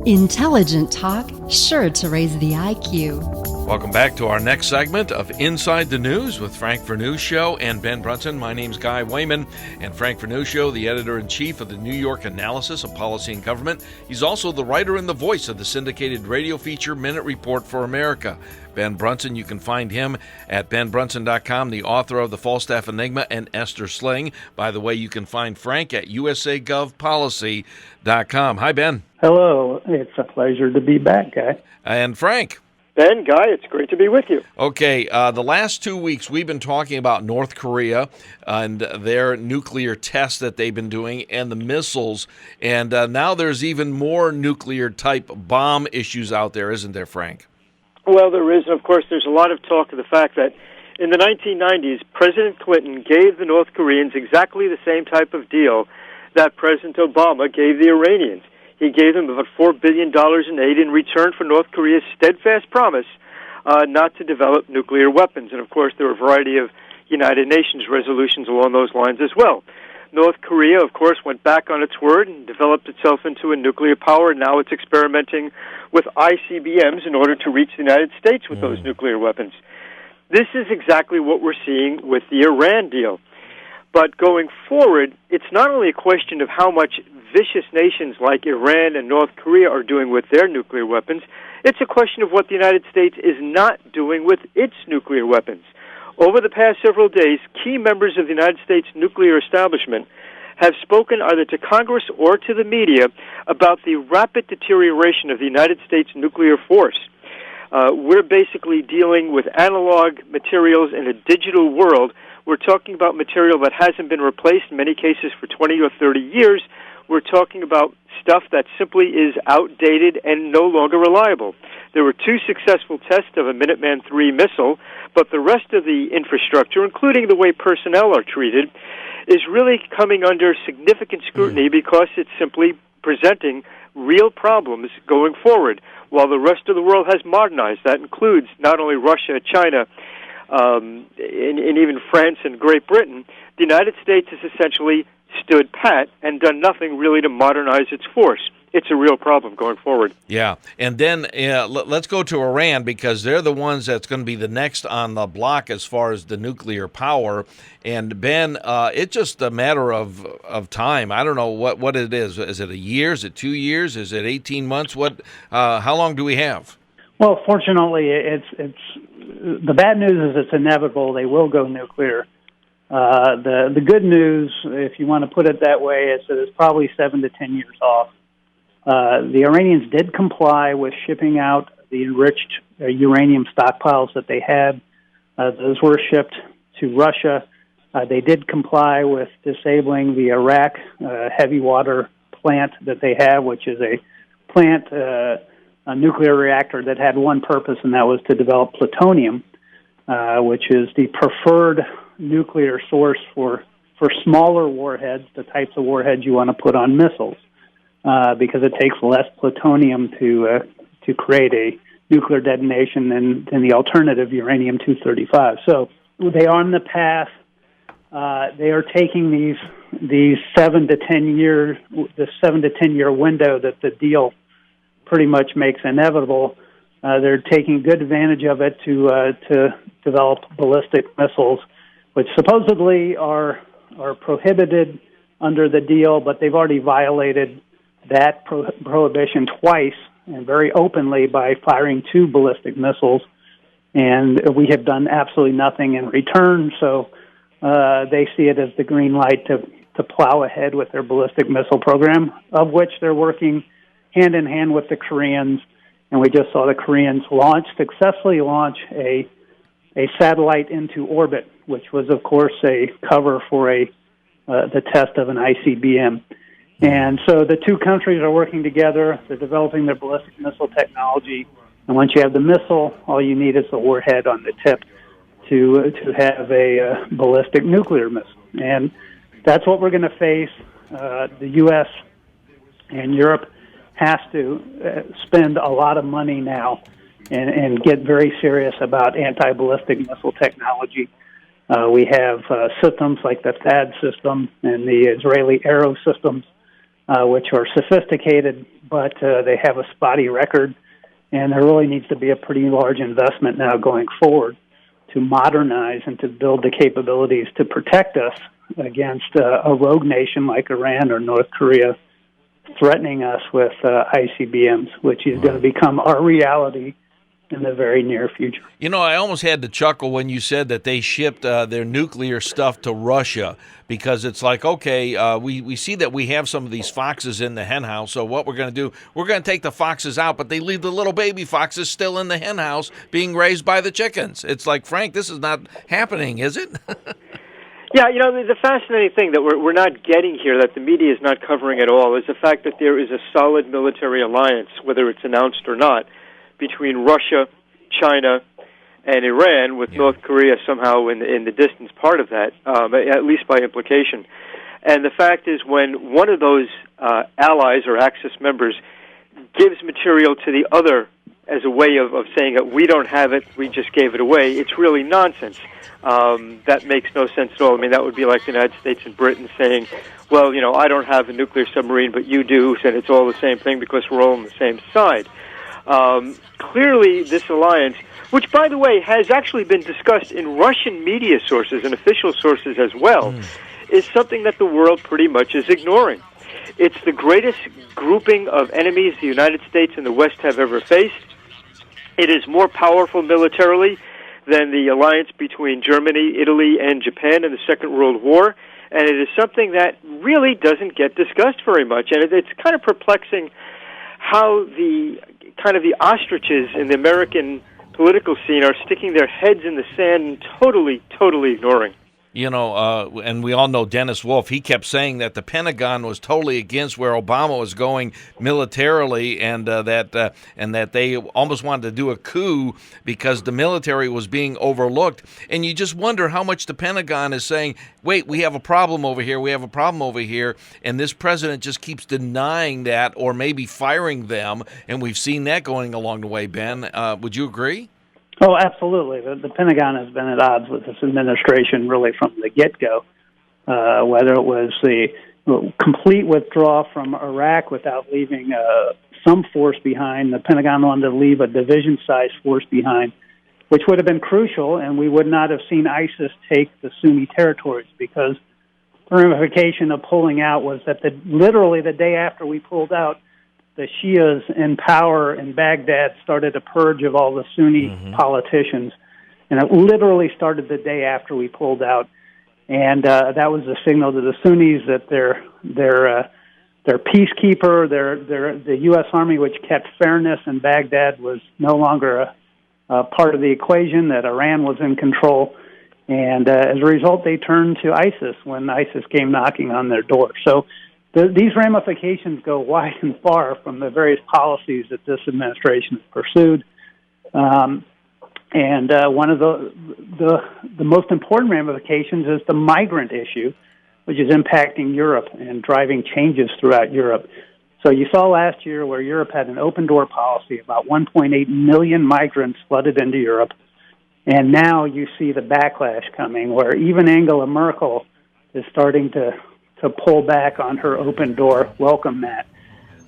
Intelligent talk, sure to raise the IQ. Welcome back to our next segment of Inside the News with Frank Vernuccio and Ben Brunson. My name's Guy Wehman, and Frank Vernuccio, the editor-in-chief of the New York Analysis of Policy and Government. He's also the writer and the voice of the syndicated radio feature Minute Report for America. Ben Brunson, you can find him at benbrunson.com, the author of The Falstaff Enigma and Esther Sling. By the way, you can find Frank at usagovpolicy.com. Hi, Ben. Hello. It's a pleasure to be back, Guy. And Frank. Ben, Guy, it's great to be with you. Okay, the last 2 weeks we've been talking about North Korea and their nuclear tests that they've been doing and the missiles, and now there's even more nuclear-type bomb issues out there, isn't there, Frank? Well, there is, and of course there's a lot of talk of the fact that in the 1990s, President Clinton gave the North Koreans exactly the same type of deal that President Obama gave the Iranians. He gave them about $4 billion in aid in return for North Korea's steadfast promise not to develop nuclear weapons. And, of course, there were a variety of United Nations resolutions along those lines as well. North Korea, of course, went back on its word and developed itself into a nuclear power. Now it's experimenting with ICBMs in order to reach the United States with those nuclear weapons. This is exactly what we're seeing with the Iran deal. But going forward, it's not only a question of how much vicious nations like Iran and North Korea are doing with their nuclear weapons. It's a question of what the United States is not doing with its nuclear weapons. Over the past several days, key members of the United States nuclear establishment have spoken either to Congress or to the media about the rapid deterioration of the United States nuclear force. We're basically dealing with analog materials in a digital world. We're talking about material that hasn't been replaced in many cases for 20 or 30 years. We're talking about stuff that simply is outdated and no longer reliable. There were 2 successful tests of a Minuteman III missile, but the rest of the infrastructure, including the way personnel are treated, is really coming under significant scrutiny because it's simply presenting real problems going forward. While the rest of the world has modernized, that includes not only Russia, China, and even France and Great Britain, the United States has essentially stood pat and done nothing really to modernize its force. It's a real problem going forward. Yeah, and then let's go to Iran because they're the ones that's going to be the next on the block as far as the nuclear power. And Ben, it's just a matter of time. I don't know what it is. Is it a year? Is it 2 years? Is it 18 months? How long do we have? Well, fortunately, it's the bad news is it's inevitable. They will go nuclear. The good news, if you want to put it that way, is that it's probably 7 to 10 years off. The Iranians did comply with shipping out the enriched uranium stockpiles that they had. Those were shipped to Russia. They did comply with disabling the Iraq heavy water plant that they have, which is a plant, a nuclear reactor that had one purpose, and that was to develop plutonium, which is the preferred nuclear source for smaller warheads, the types of warheads you want to put on missiles, because it takes less plutonium to create a nuclear detonation than the alternative uranium-235. So they are on the path. They are taking these 7 to 10 year window that the deal pretty much makes inevitable. They're taking good advantage of it to develop ballistic missiles, which supposedly are prohibited under the deal, but they've already violated that prohibition twice, and very openly, by firing 2 ballistic missiles. And we have done absolutely nothing in return, so they see it as the green light to plow ahead with their ballistic missile program, of which they're working hand-in-hand with the Koreans. And we just saw the Koreans successfully launch a satellite into orbit, which was, of course, a cover for the test of an ICBM. And so the 2 countries are working together. They're developing their ballistic missile technology. And once you have the missile, all you need is the warhead on the tip to have a ballistic nuclear missile. And that's what we're going to face. The U.S. and Europe has to spend a lot of money now and get very serious about anti-ballistic missile technology. We have systems like the THAAD system and the Israeli Arrow systems which are sophisticated, but they have a spotty record, and there really needs to be a pretty large investment now going forward to modernize and to build the capabilities to protect us against a rogue nation like Iran or North Korea threatening us with ICBMs, which is going to become our reality in the very near future. You know, I almost had to chuckle when you said that they shipped their nuclear stuff to Russia, because it's like, okay, we see that we have some of these foxes in the hen house, so what we're going to do, we're going to take the foxes out, but they leave the little baby foxes still in the hen house being raised by the chickens. It's like, Frank, this is not happening, is it? Yeah, you know, the fascinating thing that we're not getting here, that the media is not covering at all, is the fact that there is a solid military alliance, whether it's announced or not, between Russia, China, and Iran, with North Korea somehow in the distance part of that, at least by implication. And the fact is, when one of those allies or Axis members gives material to the other as a way of saying that we don't have it, we just gave it away, it's really nonsense. That makes no sense at all. I mean, that would be like the United States and Britain saying, well, you know, I don't have a nuclear submarine, but you do, and it's all the same thing because we're all on the same side. Clearly, this alliance, which, by the way, has actually been discussed in Russian media sources and official sources as well, is something that the world pretty much is ignoring. It's the greatest grouping of enemies the United States and the West have ever faced. It is more powerful militarily than the alliance between Germany, Italy, and Japan in the Second World War, and it is something that really doesn't get discussed very much. And it's kind of perplexing how the ostriches in the American political scene are sticking their heads in the sand and totally ignoring. You know, and we all know Dennis Wolf. He kept saying that the Pentagon was totally against where Obama was going militarily, and that they almost wanted to do a coup because the military was being overlooked. And you just wonder how much the Pentagon is saying, wait, we have a problem over here, we have a problem over here, and this president just keeps denying that or maybe firing them, and we've seen that going along the way, Ben. Would you agree? Oh, absolutely. The Pentagon has been at odds with this administration really from the get-go, whether it was the complete withdrawal from Iraq without leaving some force behind. The Pentagon wanted to leave a division-sized force behind, which would have been crucial, and we would not have seen ISIS take the Sunni territories, because the ramification of pulling out was that literally the day after we pulled out, the Shias in power in Baghdad started a purge of all the Sunni politicians, and it literally started the day after we pulled out. And that was a signal to the Sunnis that their peacekeeper, the U.S. Army, which kept fairness in Baghdad, was no longer a part of the equation, that Iran was in control. And as a result, they turned to ISIS when ISIS came knocking on their door. So these ramifications go wide and far from the various policies that this administration has pursued. And one of the most important ramifications is the migrant issue, which is impacting Europe and driving changes throughout Europe. So you saw last year where Europe had an open-door policy. About 1.8 million migrants flooded into Europe. And now you see the backlash coming, where even Angela Merkel is starting to pull back on her open door welcome mat.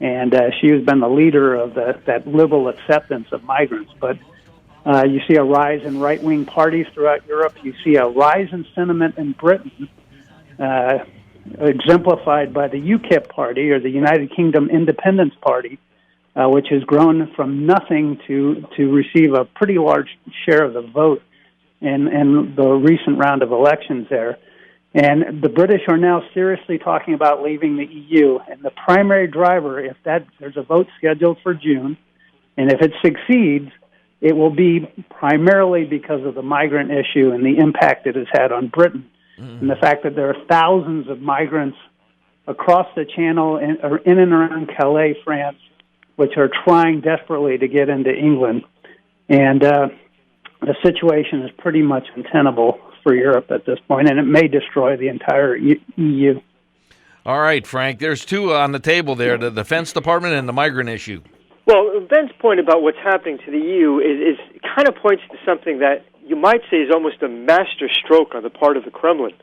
And she has been the leader of that liberal acceptance of migrants. But you see a rise in right-wing parties throughout Europe. You see a rise in sentiment in Britain, exemplified by the UKIP party, or the United Kingdom Independence Party, which has grown from nothing to receive a pretty large share of the vote in the recent round of elections there. And the British are now seriously talking about leaving the EU. And the primary driver, there's a vote scheduled for June, and if it succeeds, it will be primarily because of the migrant issue and the impact it has had on Britain. And the fact that there are thousands of migrants across the Channel in and around Calais, France, which are trying desperately to get into England. And the situation is pretty much untenable for Europe at this point, and it may destroy the entire EU. All right, Frank, there's two on the table there, the Defense Department and the migrant issue. Well, Ben's point about what's happening to the EU is kind of points to something that you might say is almost a master stroke on the part of the Kremlin.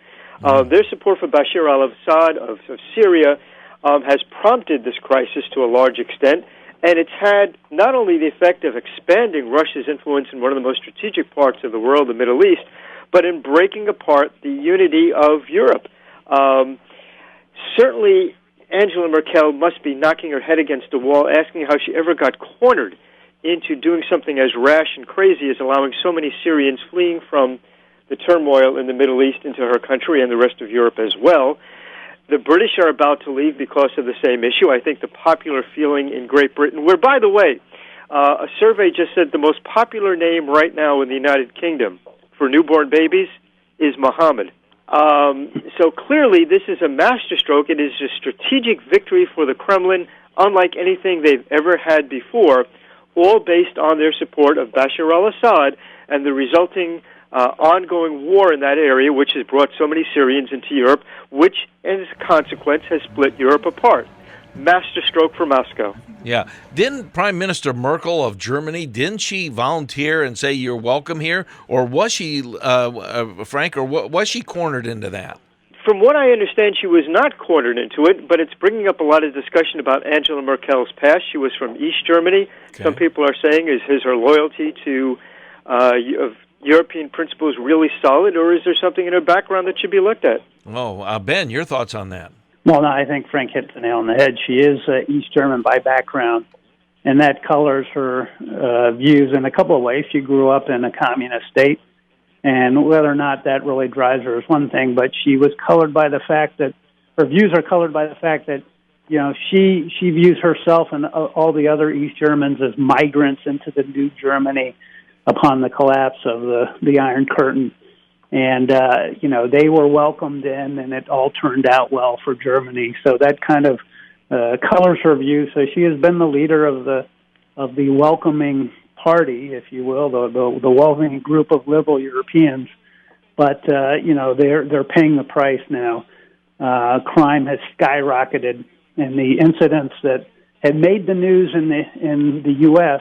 Their support for Bashar al-Assad of Syria has prompted this crisis to a large extent, and it's had not only the effect of expanding Russia's influence in one of the most strategic parts of the world, the Middle East, but in breaking apart the unity of Europe. Certainly, Angela Merkel must be knocking her head against the wall, asking how she ever got cornered into doing something as rash and crazy as allowing so many Syrians fleeing from the turmoil in the Middle East into her country and the rest of Europe as well. The British are about to leave because of the same issue. I think the popular feeling in Great Britain, where, by the way, a survey just said the most popular name right now in the United Kingdom for newborn babies is Mohammed. So clearly this is a masterstroke. It is a strategic victory for the Kremlin, unlike anything they've ever had before, all based on their support of Bashar al-Assad and the resulting ongoing war in that area, which has brought so many Syrians into Europe, which, as a consequence, has split Europe apart. Masterstroke for Moscow. Yeah. Didn't Prime Minister Merkel of Germany, didn't she volunteer and say you're welcome here? Or was she, Frank, or was she cornered into that? From what I understand, she was not cornered into it, but it's bringing up a lot of discussion about Angela Merkel's past. She was from East Germany. Okay. Some people are saying, is her loyalty to European principles really solid, or is there something in her background that should be looked at? Oh, Ben, your thoughts on that? Well, no, I think Frank hit the nail on the head. She is East German by background, and that colors her views in a couple of ways. She grew up in a communist state, and whether or not that really drives her is one thing, but she was colored by the fact that her views are colored by the fact that, you know, she views herself and all the other East Germans as migrants into the new Germany upon the collapse of the Iron Curtain. And, you know, they were welcomed in, and it all turned out well for Germany. So that kind of colors her view. So she has been the leader of the welcoming party, if you will, the welcoming group of liberal Europeans. But, you know, they're paying the price now. Crime has skyrocketed, and the incidents that had made the news in the U.S.,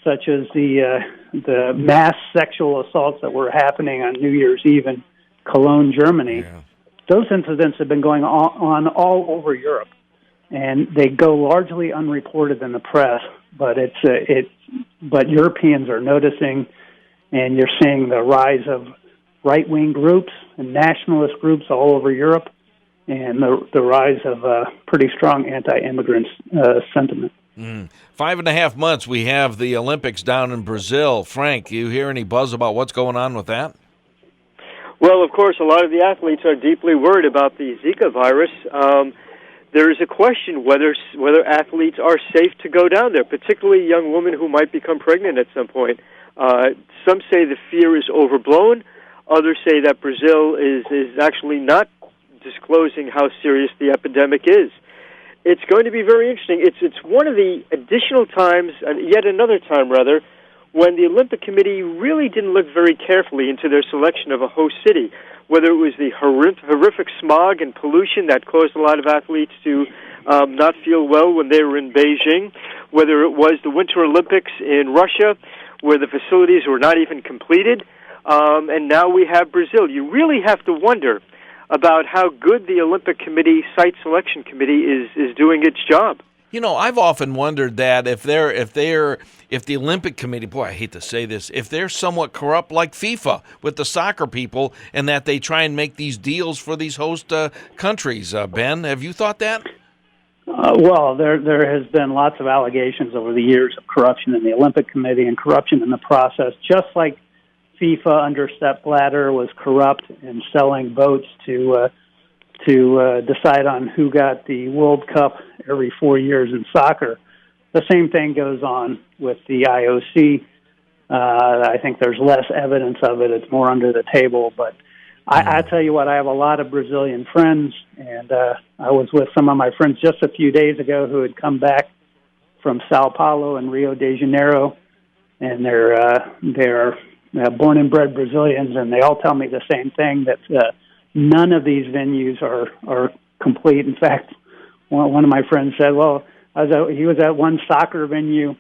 such as the mass sexual assaults that were happening on New Year's Eve in Cologne, Germany, those incidents have been going on all over Europe, and they go largely unreported in the press. But but Europeans are noticing, and you're seeing the rise of right-wing groups and nationalist groups all over Europe, and the rise of pretty strong anti-immigrant sentiment. 5.5 months, we have the Olympics down in Brazil. Frank, you hear any buzz about what's going on with that? Well, of course, a lot of the athletes are deeply worried about the Zika virus. There is a question whether athletes are safe to go down there, particularly young women who might become pregnant at some point. Some say the fear is overblown. Others say that Brazil is actually not disclosing how serious the epidemic is. It's going to be very interesting. It's one of the additional times, yet another time rather, when the Olympic Committee really didn't look very carefully into their selection of a host city, whether it was the horrific smog and pollution that caused a lot of athletes to not feel well when they were in Beijing, whether it was the Winter Olympics in Russia, where the facilities were not even completed, and now we have Brazil. You really have to wonder about how good the Olympic Committee site selection committee is doing its job. You know, I've often wondered that if the Olympic Committee, boy, I hate to say this, if they're somewhat corrupt like FIFA with the soccer people, and that they try and make these deals for these host countries. Ben, have you thought that? Well, there has been lots of allegations over the years of corruption in the Olympic Committee and corruption in the process, just like FIFA under Sepp Blatter was corrupt in selling votes to decide on who got the World Cup every 4 years in soccer. The same thing goes on with the IOC. I think there's less evidence of it. It's more under the table. But I tell you what, I have a lot of Brazilian friends, and I was with some of my friends just a few days ago who had come back from Sao Paulo and Rio de Janeiro, and they're born and bred Brazilians, and they all tell me the same thing, that none of these venues are complete. In fact, one of my friends said, well, he was at one soccer venue,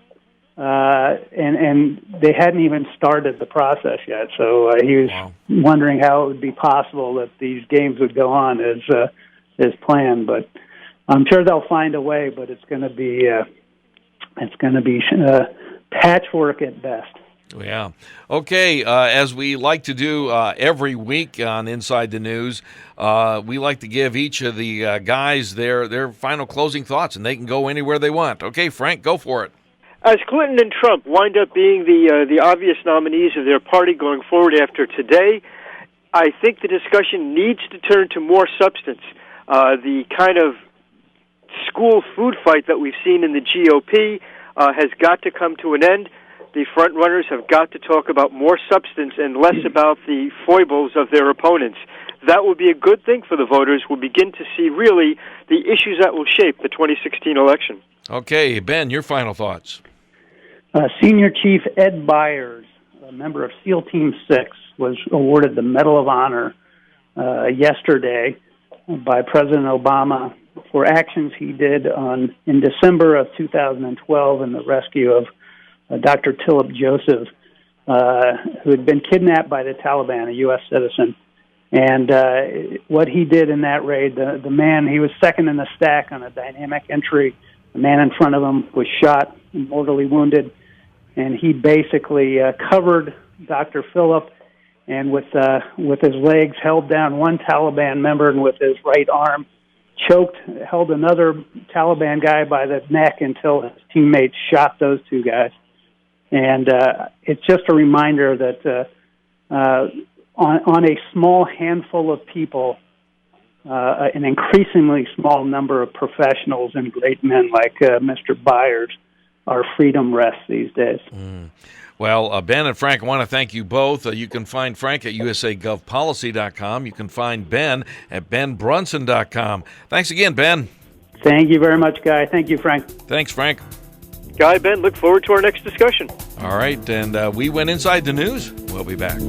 and they hadn't even started the process yet. So he was wondering how it would be possible that these games would go on as planned. But I'm sure they'll find a way, but it's going to be patchwork at best. Yeah. Okay, as we like to do every week on Inside the News, we like to give each of the guys their final closing thoughts, and they can go anywhere they want. Okay, Frank, go for it. As Clinton and Trump wind up being the obvious nominees of their party going forward after today, I think the discussion needs to turn to more substance. The kind of school food fight that we've seen in the GOP has got to come to an end. The front runners have got to talk about more substance and less about the foibles of their opponents. That would be a good thing for the voters. We'll begin to see really the issues that will shape the 2016 election. Okay, Ben, your final thoughts. Senior Chief Ed Byers, a member of SEAL Team 6, was awarded the Medal of Honor yesterday by President Obama for actions he did in December of 2012 in the rescue of Dr. Tilip Joseph, who had been kidnapped by the Taliban, a U.S. citizen. And what he did in that raid, the man, he was second in the stack on a dynamic entry. The man in front of him was shot and mortally wounded, and he basically covered Dr. Phillip, and with his legs held down one Taliban member, and with his right arm held another Taliban guy by the neck until his teammates shot those two guys. And it's just a reminder that on a small handful of people, an increasingly small number of professionals and great men like Mr. Byers, our freedom rests these days. Well, Ben and Frank, I want to thank you both. You can find Frank at usagovpolicy.com. You can find Ben at benbrunson.com. Thanks again, Ben. Thank you very much, Guy. Thank you, Frank. Thanks, Frank. Guy, Ben, look forward to our next discussion. All right, and we went inside the news. We'll be back.